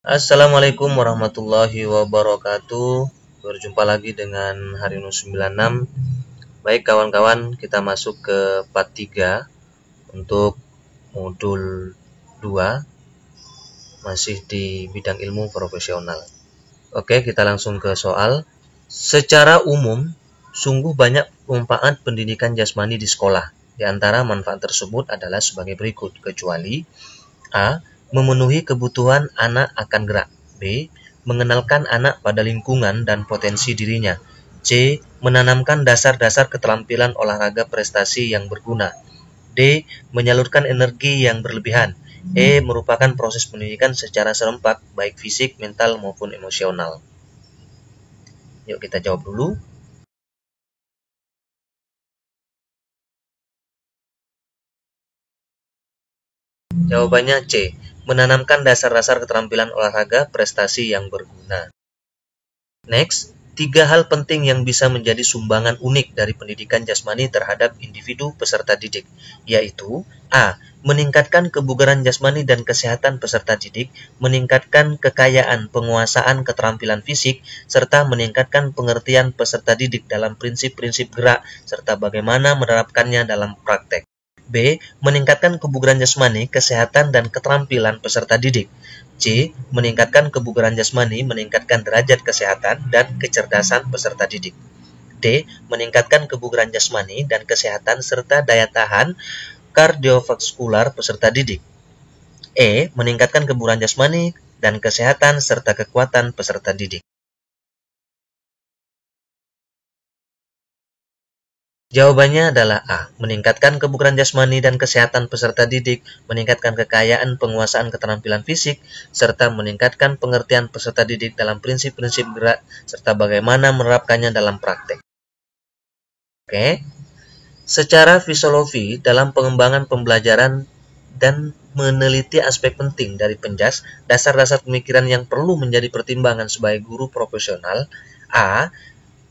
Assalamualaikum warahmatullahi wabarakatuh. Berjumpa lagi dengan Harinus 96. Baik kawan-kawan, kita masuk ke part 3 untuk modul 2, masih di bidang ilmu profesional. Oke, kita langsung ke soal. Secara umum, sungguh banyak manfaat pendidikan jasmani di sekolah. Di antara manfaat tersebut adalah sebagai berikut, kecuali A. Memenuhi kebutuhan anak akan gerak. B. Mengenalkan anak pada lingkungan dan potensi dirinya. C. Menanamkan dasar-dasar keterampilan olahraga prestasi yang berguna. D. Menyalurkan energi yang berlebihan. E. Merupakan proses pendidikan secara serempak, baik fisik, mental, maupun emosional. Yuk kita jawab dulu. Jawabannya C. Menanamkan dasar-dasar keterampilan olahraga prestasi yang berguna. Next, 3 hal penting yang bisa menjadi sumbangan unik dari pendidikan jasmani terhadap individu peserta didik, yaitu A. Meningkatkan kebugaran jasmani dan kesehatan peserta didik, meningkatkan kekayaan penguasaan keterampilan fisik, serta meningkatkan pengertian peserta didik dalam prinsip-prinsip gerak, serta bagaimana menerapkannya dalam praktek. B. Meningkatkan kebugaran jasmani, kesehatan, dan keterampilan peserta didik. C. Meningkatkan kebugaran jasmani, meningkatkan derajat kesehatan dan kecerdasan peserta didik. D. Meningkatkan kebugaran jasmani dan kesehatan serta daya tahan kardiovaskular peserta didik. E. Meningkatkan kebugaran jasmani dan kesehatan serta kekuatan peserta didik. Jawabannya adalah A. Meningkatkan kebugaran jasmani dan kesehatan peserta didik, meningkatkan kekayaan penguasaan keterampilan fisik, serta meningkatkan pengertian peserta didik dalam prinsip-prinsip gerak, serta bagaimana menerapkannya dalam praktek. Oke. Secara fisiologi, dalam pengembangan pembelajaran dan meneliti aspek penting dari penjas, dasar-dasar pemikiran yang perlu menjadi pertimbangan sebagai guru profesional. A.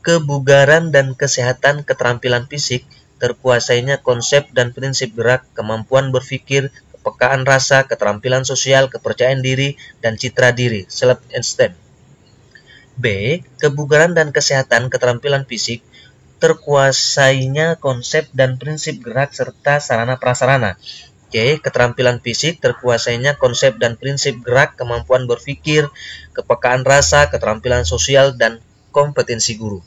Kebugaran dan kesehatan keterampilan fisik, terkuasainya konsep dan prinsip gerak, kemampuan berpikir, kepekaan rasa, keterampilan sosial, kepercayaan diri, dan citra diri, self-esteem. B. Kebugaran dan kesehatan keterampilan fisik, terkuasainya konsep dan prinsip gerak serta sarana prasarana. C. Keterampilan fisik, terkuasainya konsep dan prinsip gerak, kemampuan berpikir, kepekaan rasa, keterampilan sosial, dan kompetensi guru.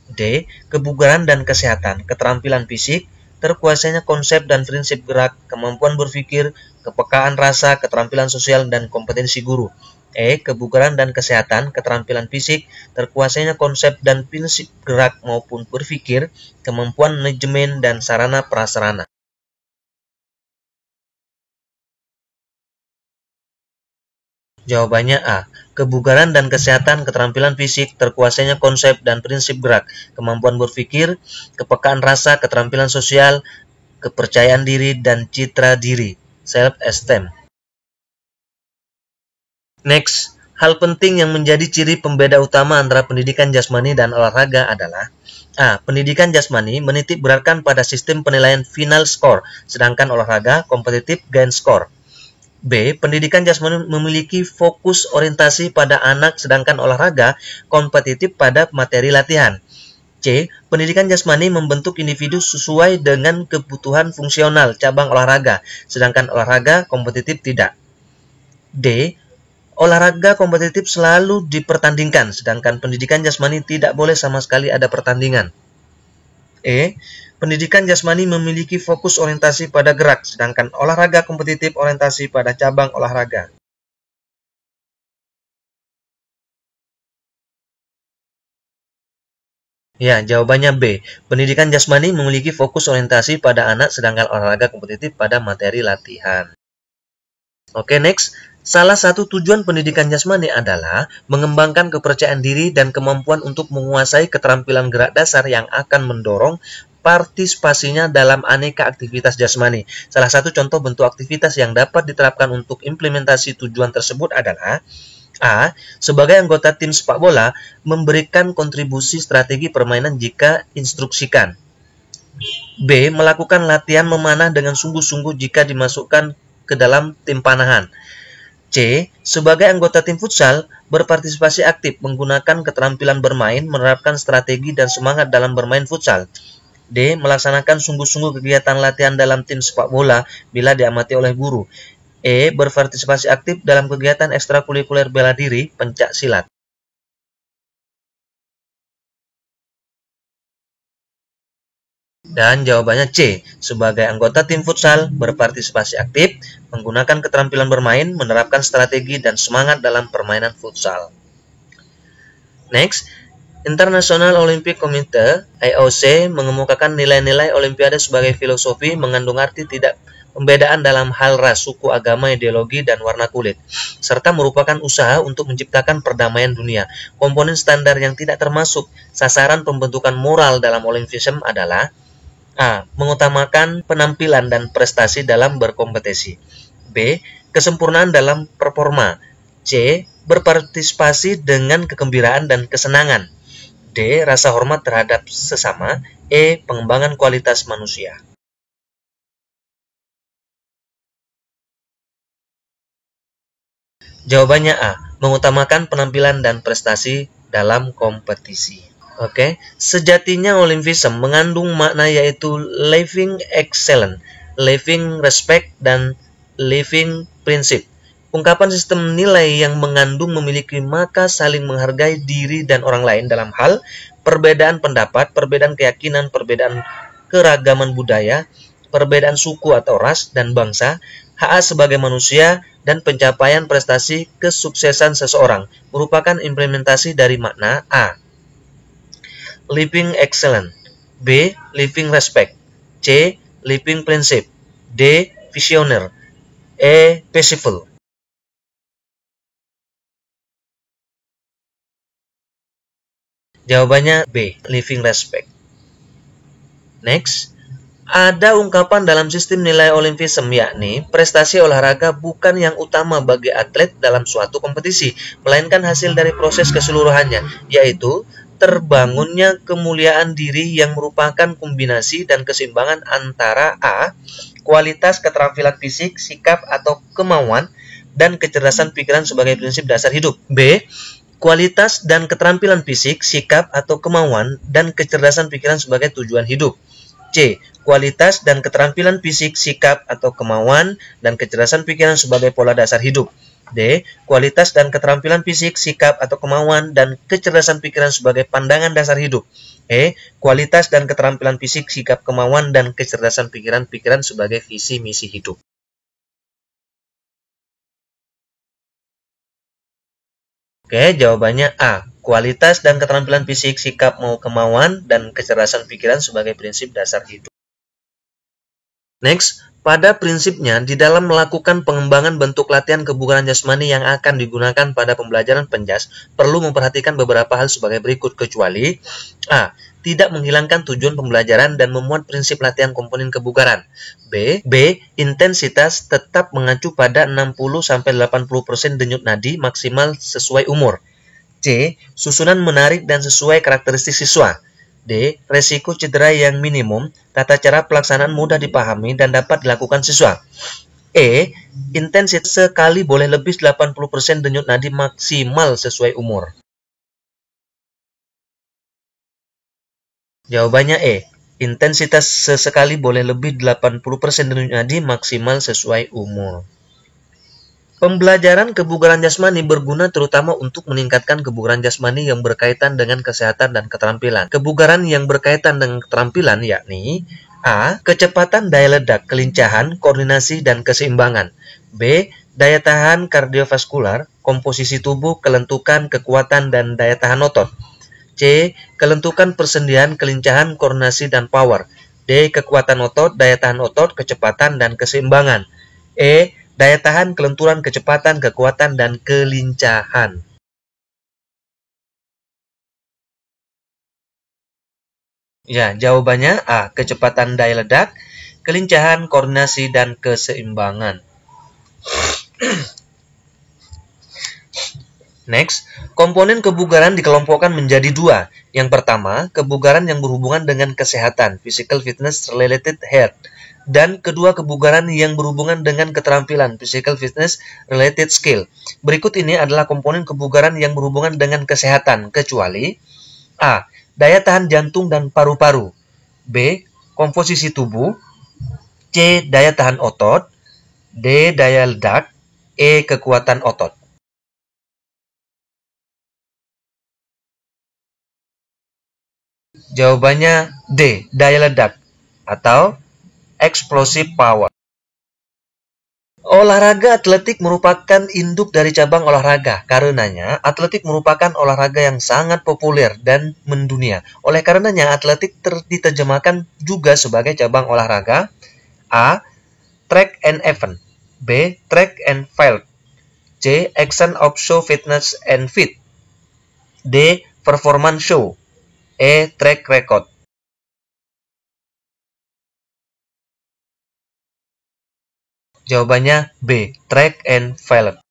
D. Kebugaran dan kesehatan keterampilan fisik, terkuasainya konsep dan prinsip gerak, kemampuan berpikir, kepekaan rasa, keterampilan sosial, dan kompetensi guru. E. Kebugaran dan kesehatan keterampilan fisik, terkuasainya konsep dan prinsip gerak maupun berpikir, kemampuan manajemen, dan sarana prasarana. Jawabannya A. Kebugaran dan kesehatan keterampilan fisik, terkuasainya konsep dan prinsip gerak, kemampuan berpikir, kepekaan rasa, keterampilan sosial, kepercayaan diri, dan citra diri, self-esteem. Next, hal penting yang menjadi ciri pembeda utama antara pendidikan jasmani dan olahraga adalah A. Pendidikan jasmani menitik beratkan pada sistem penilaian final score, sedangkan olahraga kompetitif gain score. B. Pendidikan jasmani memiliki fokus orientasi pada anak, sedangkan olahraga kompetitif pada materi latihan. C. Pendidikan jasmani membentuk individu sesuai dengan kebutuhan fungsional cabang olahraga, sedangkan olahraga kompetitif tidak. D. Olahraga kompetitif selalu dipertandingkan, sedangkan pendidikan jasmani tidak boleh sama sekali ada pertandingan. E. Pendidikan jasmani memiliki fokus orientasi pada gerak, sedangkan olahraga kompetitif orientasi pada cabang olahraga. Ya, jawabannya B. Pendidikan jasmani memiliki fokus orientasi pada anak, sedangkan olahraga kompetitif pada materi latihan. Oke, next. Salah satu tujuan pendidikan jasmani adalah mengembangkan kepercayaan diri dan kemampuan untuk menguasai keterampilan gerak dasar yang akan mendorong partisipasinya dalam aneka aktivitas jasmani. Salah satu contoh bentuk aktivitas yang dapat diterapkan untuk implementasi tujuan tersebut adalah A. Sebagai anggota tim sepak bola, memberikan kontribusi strategi permainan jika instruksikan. B. Melakukan latihan memanah dengan sungguh-sungguh jika dimasukkan ke dalam tim panahan. C. Sebagai anggota tim futsal, berpartisipasi aktif menggunakan keterampilan bermain, menerapkan strategi dan semangat dalam bermain futsal. D. Melaksanakan sungguh-sungguh kegiatan latihan dalam tim sepak bola bila diamati oleh guru. E. Berpartisipasi aktif dalam kegiatan ekstrakurikuler bela diri, pencak silat. Dan jawabannya C. Sebagai anggota tim futsal, berpartisipasi aktif, menggunakan keterampilan bermain, menerapkan strategi dan semangat dalam permainan futsal. Next, International Olympic Committee (IOC) mengemukakan nilai-nilai Olimpiade sebagai filosofi mengandung arti tidak pembedaan dalam hal ras, suku, agama, ideologi, dan warna kulit, serta merupakan usaha untuk menciptakan perdamaian dunia. Komponen standar yang tidak termasuk sasaran pembentukan moral dalam Olimpisme adalah A. Mengutamakan penampilan dan prestasi dalam berkompetisi. B. Kesempurnaan dalam performa. C. Berpartisipasi dengan kegembiraan dan kesenangan. D. Rasa hormat terhadap sesama. E. Pengembangan kualitas manusia. Jawabannya A. Mengutamakan penampilan dan prestasi dalam kompetisi. Oke, sejatinya Olimpisme mengandung makna yaitu living excellent, living respect, dan living principle. Ungkapan sistem nilai yang mengandung memiliki maka saling menghargai diri dan orang lain dalam hal perbedaan pendapat, perbedaan keyakinan, perbedaan keragaman budaya, perbedaan suku atau ras dan bangsa, hak sebagai manusia, dan pencapaian prestasi kesuksesan seseorang merupakan implementasi dari makna A. Living excellent. B. Living respect. C. Living principle. D. Visioner. E. Peaceful. Jawabannya B. Living respect. Next, ada ungkapan dalam sistem nilai Olimpisme yakni prestasi olahraga bukan yang utama bagi atlet dalam suatu kompetisi, melainkan hasil dari proses keseluruhannya, yaitu terbangunnya kemuliaan diri yang merupakan kombinasi dan keseimbangan antara A. Kualitas keterampilan fisik, sikap atau kemauan, dan kecerdasan pikiran sebagai prinsip dasar hidup. B. Kualitas dan keterampilan fisik, sikap atau kemauan, dan kecerdasan pikiran sebagai tujuan hidup. C. Kualitas dan keterampilan fisik, sikap atau kemauan, dan kecerdasan pikiran sebagai pola dasar hidup. D. Kualitas dan keterampilan fisik, sikap atau kemauan, dan kecerdasan pikiran sebagai pandangan dasar hidup. E. Kualitas dan keterampilan fisik, sikap, kemauan, dan kecerdasan pikiran sebagai visi misi hidup. Oke, jawabannya A. Kualitas dan keterampilan fisik, sikap, kemauan, dan kecerdasan pikiran sebagai prinsip dasar hidup. Next, pada prinsipnya, di dalam melakukan pengembangan bentuk latihan kebugaran jasmani yang akan digunakan pada pembelajaran penjas, perlu memperhatikan beberapa hal sebagai berikut, kecuali A. Tidak menghilangkan tujuan pembelajaran dan memuat prinsip latihan komponen kebugaran. B. Intensitas tetap mengacu pada 60-80% denyut nadi maksimal sesuai umur. C. Susunan menarik dan sesuai karakteristik siswa. D. Resiko cedera yang minimum, tata cara pelaksanaan mudah dipahami dan dapat dilakukan siswa. E. Intensitas sekali boleh lebih 80% denyut nadi maksimal sesuai umur. Jawabannya E. Intensitas sesekali boleh lebih 80% denyut nadi maksimal sesuai umur. Pembelajaran kebugaran jasmani berguna terutama untuk meningkatkan kebugaran jasmani yang berkaitan dengan kesehatan dan keterampilan. Kebugaran yang berkaitan dengan keterampilan yakni A. Kecepatan daya ledak, kelincahan, koordinasi, dan keseimbangan. B. Daya tahan kardiovaskular, komposisi tubuh, kelentukan, kekuatan, dan daya tahan otot. C. Kelentukan persendian, kelincahan, koordinasi, dan power. D. Kekuatan otot, daya tahan otot, kecepatan, dan keseimbangan. E. Daya tahan, kelenturan, kecepatan, kekuatan, dan kelincahan. Ya, jawabannya A. Kecepatan daya ledak, kelincahan, koordinasi, dan keseimbangan. Next, komponen kebugaran dikelompokkan menjadi dua. Yang pertama, kebugaran yang berhubungan dengan kesehatan, physical fitness related health. dan kedua kebugaran yang berhubungan dengan keterampilan physical fitness related skill. Berikut ini adalah komponen kebugaran yang berhubungan dengan kesehatan, kecuali A. Daya tahan jantung dan paru-paru, B. Komposisi tubuh, C. Daya tahan otot, D. Daya ledak, E. Kekuatan otot. Jawabannya D. Daya ledak atau explosive power. Olahraga atletik merupakan induk dari cabang olahraga. Karenanya, atletik merupakan olahraga yang sangat populer dan mendunia. Oleh karenanya, atletik diterjemahkan juga sebagai cabang olahraga A. Track and event, B. Track and field, C. Action of show fitness and fit, D. Performance show, E. Track record. Jawabannya B. Track and field.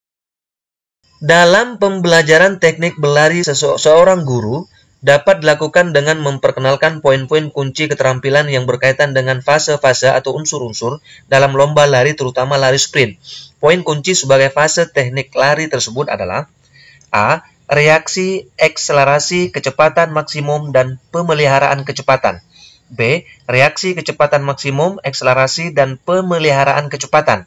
Dalam pembelajaran teknik berlari, seorang guru dapat dilakukan dengan memperkenalkan poin-poin kunci keterampilan yang berkaitan dengan fase-fase atau unsur-unsur dalam lomba lari, terutama lari sprint. Poin kunci sebagai fase teknik lari tersebut adalah A. Reaksi, akselerasi, kecepatan maksimum, dan pemeliharaan kecepatan. B. Reaksi, kecepatan maksimum, akselerasi, dan pemeliharaan kecepatan.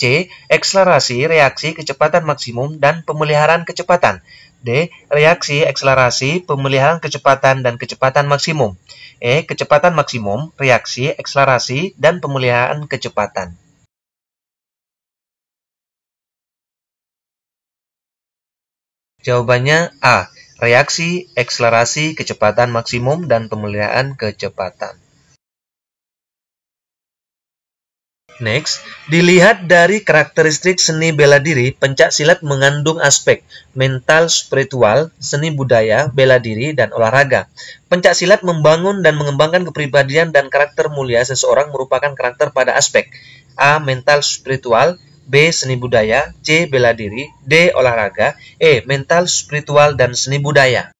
C. Akselerasi, reaksi, kecepatan maksimum, dan pemeliharaan kecepatan. D. Reaksi, akselerasi, pemeliharaan kecepatan, dan kecepatan maksimum. E. Kecepatan maksimum, reaksi, akselerasi, dan pemeliharaan kecepatan. Jawabannya A. Reaksi, akselerasi, kecepatan maksimum, dan pemeliharaan kecepatan. Next, dilihat dari karakteristik seni bela diri, pencak silat mengandung aspek mental, spiritual, seni budaya, bela diri, dan olahraga. Pencak silat membangun dan mengembangkan kepribadian dan karakter mulia seseorang merupakan karakter pada aspek A. Mental, spiritual, B. Seni budaya, C. Bela diri, D. Olahraga, E. Mental, spiritual, dan seni budaya.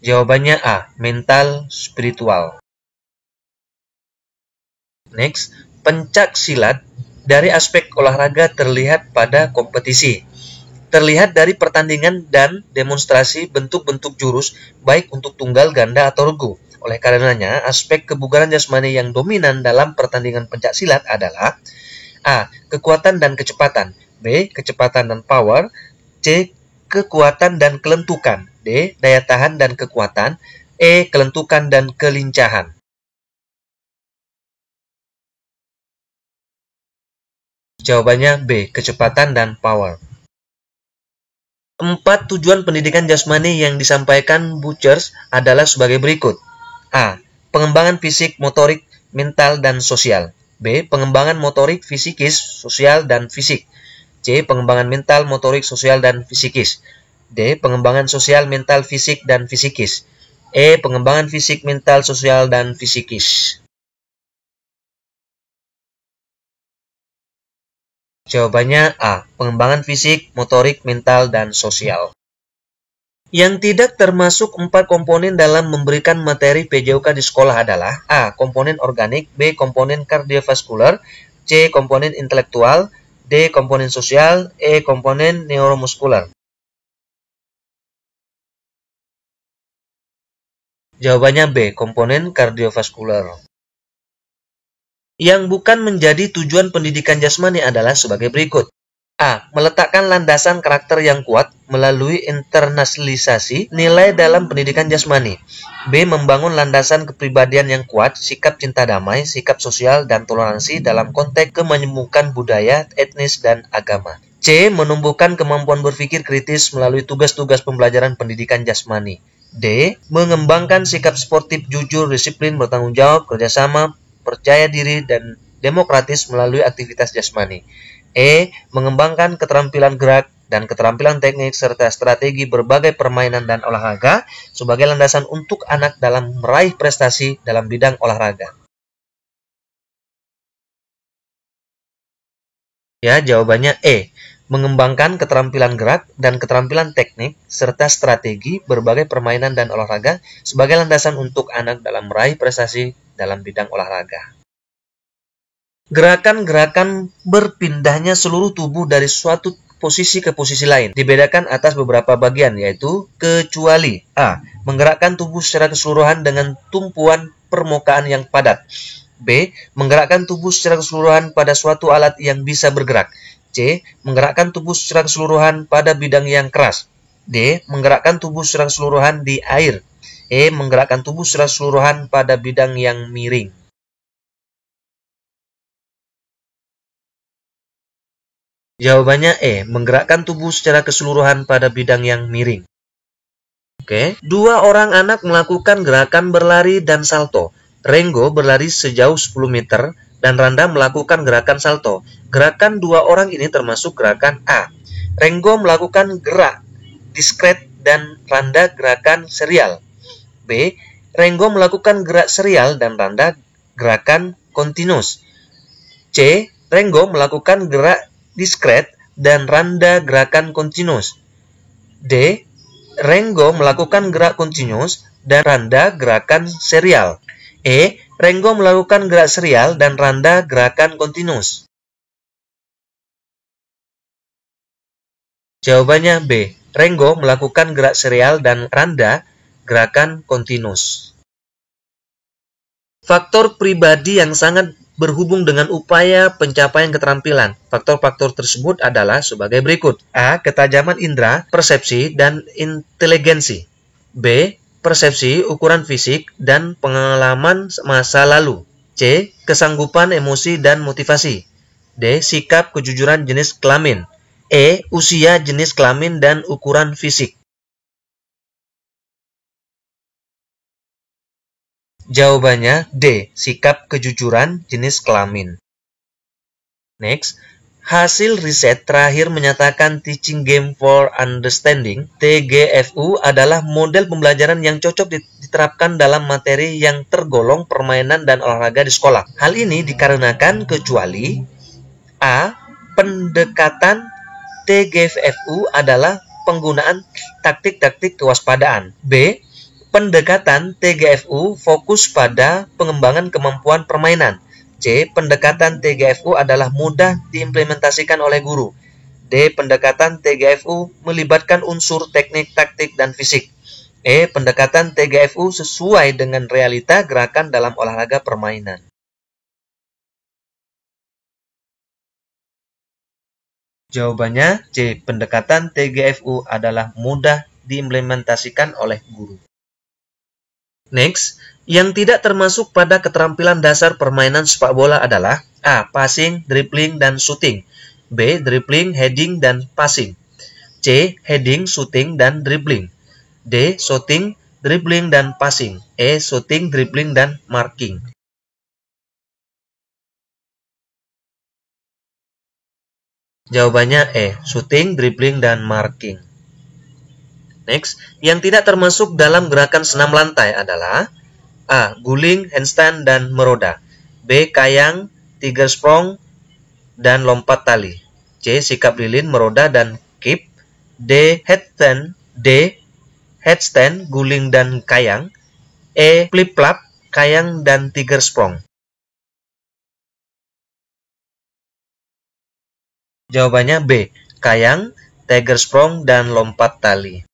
Jawabannya A. Mental, spiritual. Next, pencak silat dari aspek olahraga terlihat pada kompetisi. Terlihat dari pertandingan dan demonstrasi bentuk-bentuk jurus, baik untuk tunggal, ganda, atau regu. Oleh karenanya, aspek kebugaran jasmani yang dominan dalam pertandingan pencak silat adalah A. Kekuatan dan kecepatan, B. Kecepatan dan power, C. Kekuatan dan kelentukan, D. Daya tahan dan kekuatan, E. Kelentukan dan kelincahan. Jawabannya B. Kecepatan dan power. 4 tujuan pendidikan jasmani yang disampaikan Buchers adalah sebagai berikut. A. Pengembangan fisik, motorik, mental, dan sosial. B. Pengembangan motorik, fisikis, sosial, dan fisik. C. Pengembangan mental, motorik, sosial, dan fisikis. D. Pengembangan sosial, mental, fisik, dan fisikis. E. Pengembangan fisik, mental, sosial, dan fisikis. Jawabannya A. Pengembangan fisik, motorik, mental, dan sosial. Yang tidak termasuk 4 komponen dalam memberikan materi PJOK di sekolah adalah A. Komponen organik, B. Komponen kardiovaskular, C. Komponen intelektual, D. Komponen sosial, E. Komponen neuromuskular. Jawabannya B. Komponen kardiovaskular. Yang bukan menjadi tujuan pendidikan jasmani adalah sebagai berikut. A. Meletakkan landasan karakter yang kuat melalui internalisasi nilai dalam pendidikan jasmani. B. Membangun landasan kepribadian yang kuat, sikap cinta damai, sikap sosial, dan toleransi dalam konteks kemenyembuhkan budaya, etnis, dan agama. C. Menumbuhkan kemampuan berpikir kritis melalui tugas-tugas pembelajaran pendidikan jasmani. D. Mengembangkan sikap sportif, jujur, disiplin, bertanggung jawab, kerjasama, percaya diri, dan demokratis melalui aktivitas jasmani. E. Mengembangkan keterampilan gerak dan keterampilan teknik serta strategi berbagai permainan dan olahraga sebagai landasan untuk anak dalam meraih prestasi dalam bidang olahraga. Ya, jawabannya E. mengembangkan keterampilan gerak dan keterampilan teknik, serta strategi berbagai permainan dan olahraga sebagai landasan untuk anak dalam meraih prestasi dalam bidang olahraga. Gerakan-gerakan berpindahnya seluruh tubuh dari suatu posisi ke posisi lain dibedakan atas beberapa bagian, yaitu kecuali A. Menggerakkan tubuh secara keseluruhan dengan tumpuan permukaan yang padat. B. Menggerakkan tubuh secara keseluruhan pada suatu alat yang bisa bergerak. C. Menggerakkan tubuh secara keseluruhan pada bidang yang keras. D. Menggerakkan tubuh secara keseluruhan di air. E. Menggerakkan tubuh secara keseluruhan pada bidang yang miring. Jawabannya E. Menggerakkan tubuh secara keseluruhan pada bidang yang miring. Oke. Dua orang anak melakukan gerakan berlari dan salto. Rengo berlari sejauh 10 meter dan Randa melakukan gerakan salto. Gerakan dua orang ini termasuk gerakan A. Rengo melakukan gerak diskret dan Randa gerakan serial. B. Rengo melakukan gerak serial dan Randa gerakan kontinus. C. Rengo melakukan gerak diskret dan Randa gerakan kontinus. D. Rengo melakukan gerak kontinus dan Randa gerakan serial. E. Rengo melakukan gerak serial dan Randa gerakan kontinus. Jawabannya B. Rengo melakukan gerak serial dan Randa gerakan kontinus. Faktor pribadi yang sangat berhubung dengan upaya pencapaian keterampilan. Faktor-faktor tersebut adalah sebagai berikut. A. Ketajaman indera, persepsi, dan inteligensi. B. Persepsi, ukuran fisik, dan pengalaman masa lalu. C. Kesanggupan emosi dan motivasi. D. Sikap kejujuran jenis kelamin. E. Usia, jenis kelamin, dan ukuran fisik. Jawabannya D. Sikap kejujuran jenis kelamin. Next, hasil riset terakhir menyatakan Teaching Game for Understanding (TGFU) adalah model pembelajaran yang cocok diterapkan dalam materi yang tergolong permainan dan olahraga di sekolah. Hal ini dikarenakan kecuali A. Pendekatan TGFU adalah penggunaan taktik-taktik kewaspadaan. B. Pendekatan TGFU fokus pada pengembangan kemampuan permainan. C. Pendekatan TGFU adalah mudah diimplementasikan oleh guru. D. Pendekatan TGFU melibatkan unsur teknik, taktik, dan fisik. E. Pendekatan TGFU sesuai dengan realita gerakan dalam olahraga permainan. Jawabannya C. Pendekatan TGFU adalah mudah diimplementasikan oleh guru. Next, yang tidak termasuk pada keterampilan dasar permainan sepak bola adalah A. Passing, dribbling, dan shooting. B. Dribbling, heading, dan passing. C. Heading, shooting, dan dribbling. D. Shooting, dribbling, dan passing. E. Shooting, dribbling, dan marking. Jawabannya E. Shooting, dribbling, dan marking. Next, yang tidak termasuk dalam gerakan senam lantai adalah A. Guling, handstand, dan meroda. B. Kayang, tiger sprong, dan lompat tali. C. Sikap lilin, meroda, dan kip. D. Headstand, guling, dan kayang. E. Flip-flap, kayang, dan tiger sprong. Jawabannya B. Kayang, tiger sprong, dan lompat tali.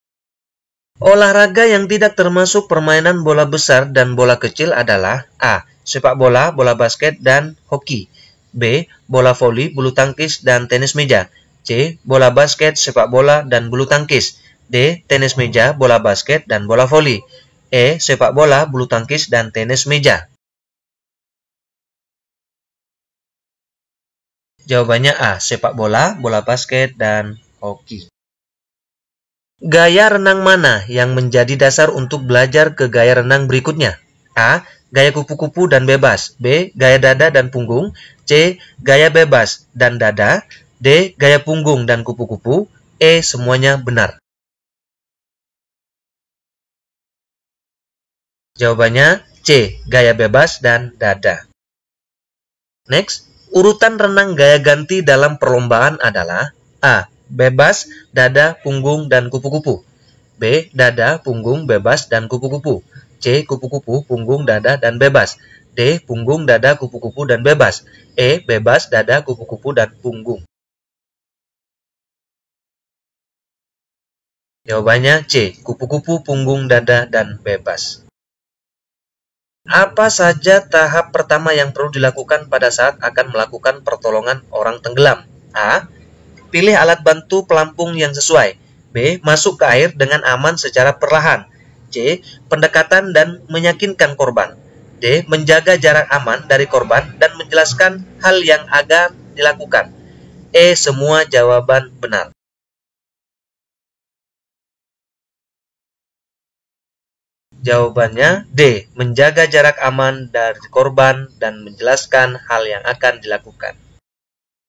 Olahraga yang tidak termasuk permainan bola besar dan bola kecil adalah A. Sepak bola, bola basket, dan hoki. B. Bola voli, bulu tangkis, dan tenis meja. C. Bola basket, sepak bola, dan bulu tangkis. D. Tenis meja, bola basket, dan bola voli. E. Sepak bola, bulu tangkis, dan tenis meja. Jawabannya A. Sepak bola, bola basket, dan hoki. Gaya renang mana yang menjadi dasar untuk belajar ke gaya renang berikutnya? A. Gaya kupu-kupu dan bebas. B. Gaya dada dan punggung. C. Gaya bebas dan dada. D. Gaya punggung dan kupu-kupu. E. Semuanya benar. Jawabannya C. Gaya bebas dan dada. Next, urutan renang gaya ganti dalam perlombaan adalah A. Bebas, dada, punggung, dan kupu-kupu. B. Dada, punggung, bebas, dan kupu-kupu. C. Kupu-kupu, punggung, dada, dan bebas. D. Punggung, dada, kupu-kupu, dan bebas. E. Bebas, dada, kupu-kupu, dan punggung. Jawabannya C. Kupu-kupu, punggung, dada, dan bebas. Apa saja tahap pertama yang perlu dilakukan pada saat akan melakukan pertolongan orang tenggelam? A. Pilih alat bantu pelampung yang sesuai. B. Masuk ke air dengan aman secara perlahan. C. Pendekatan dan meyakinkan korban. D. Menjaga jarak aman dari korban dan menjelaskan hal yang akan dilakukan. E. Semua jawaban benar. Jawabannya D. Menjaga jarak aman dari korban dan menjelaskan hal yang akan dilakukan.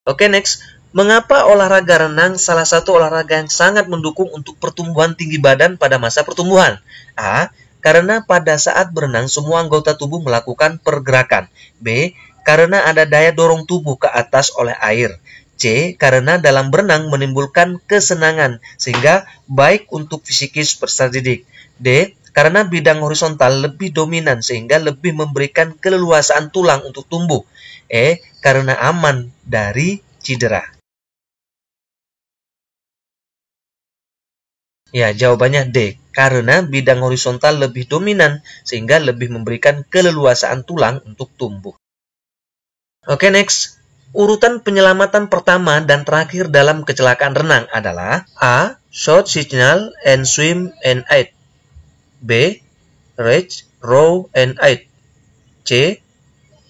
Oke, next. Mengapa olahraga renang salah satu olahraga yang sangat mendukung untuk pertumbuhan tinggi badan pada masa pertumbuhan? A. Karena pada saat berenang semua anggota tubuh melakukan pergerakan. B. Karena ada daya dorong tubuh ke atas oleh air. C. Karena dalam berenang menimbulkan kesenangan sehingga baik untuk fisikis peserta didik. D. Karena bidang horizontal lebih dominan sehingga lebih memberikan keleluasaan tulang untuk tumbuh. E. Karena aman dari cedera. Ya, jawabannya D. Karena bidang horizontal lebih dominan sehingga lebih memberikan keleluasaan tulang untuk tumbuh. Oke, next. Urutan penyelamatan pertama dan terakhir dalam kecelakaan renang adalah A. Short signal and swim and aid. B. Reach, row and aid. C.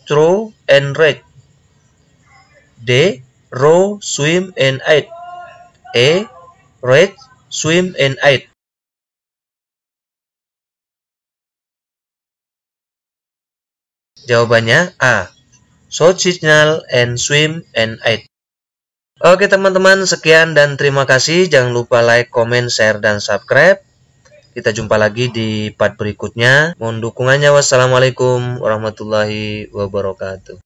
Throw and ride. D. Row, swim and aid. E. Reach, swim and aid. Jawabannya A. Short signal and swim and aid. Oke teman-teman, sekian dan terima kasih. Jangan lupa like, comment, share, dan subscribe. Kita jumpa lagi di part berikutnya. Mohon dukungannya. Wassalamualaikum warahmatullahi wabarakatuh.